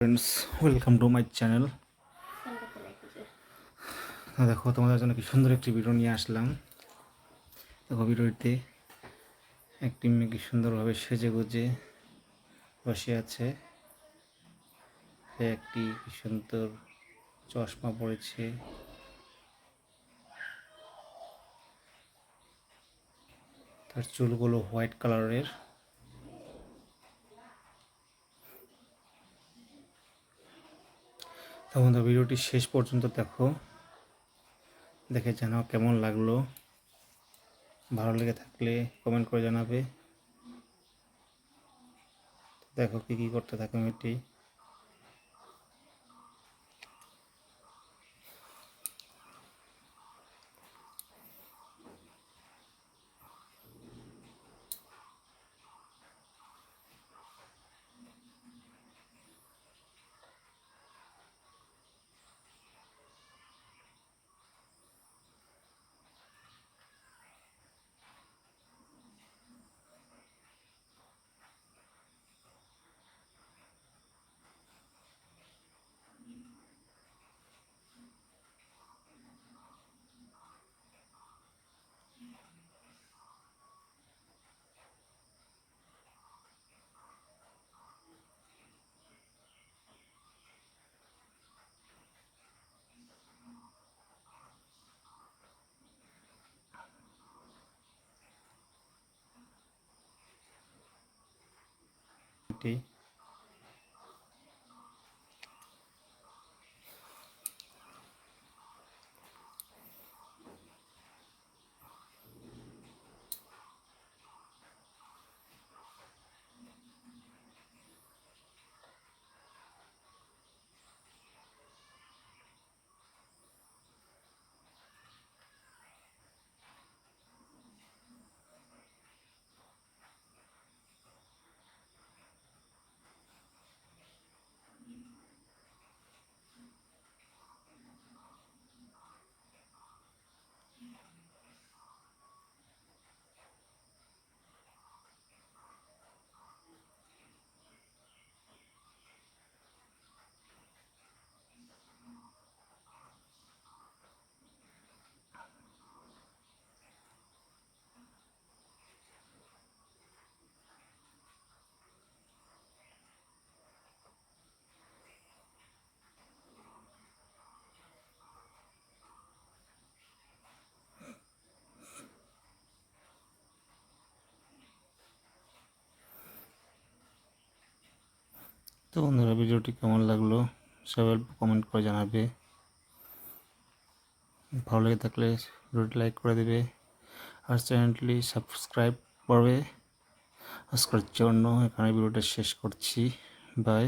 Friends, welcome to my channel. দেখো, তোমাদের জন্য কি সুন্দর একটি ভিডিও নিয়ে আসলাম। দেখো, ভিডিওতে একটি মেয়ে কি সুন্দরভাবে সেজে গুজে বসে আছে। সে একটি কি সুন্দর চশমা পরেছে। তার চুলগুলো হোয়াইট কালারের। তখন তো ভিডিওটি শেষ পর্যন্ত দেখো, দেখে জানাও কেমন লাগলো। ভালো লেগে থাকলে কমেন্ট করে জানাবে। দেখো কি কি করতে থাকে মেয়েটি। তো বন্ধুরা, ভিডিওটি কেমন লাগলো সবাই কমেন্ট করে জানাবে। ভালো লেগে থাকলে ভিডিওটি লাইক করে দেবে আর চ্যানেলটি সাবস্ক্রাইব করবে। আজকের জন্য এখানে ভিডিওটা শেষ করছি। বাই।